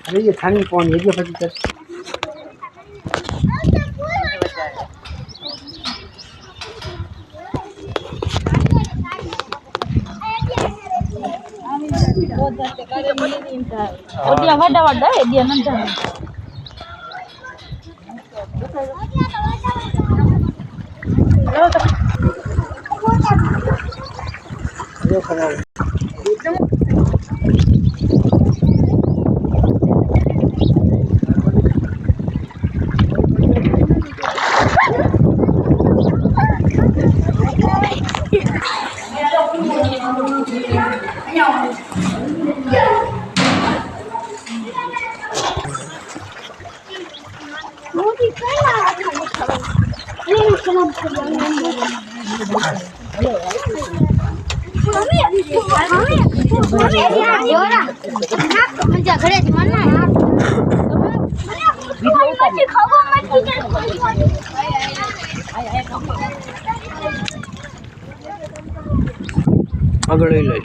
अरे ये खानी कौन है ये पति कर dia wada dia nanti આગળ લઈ લો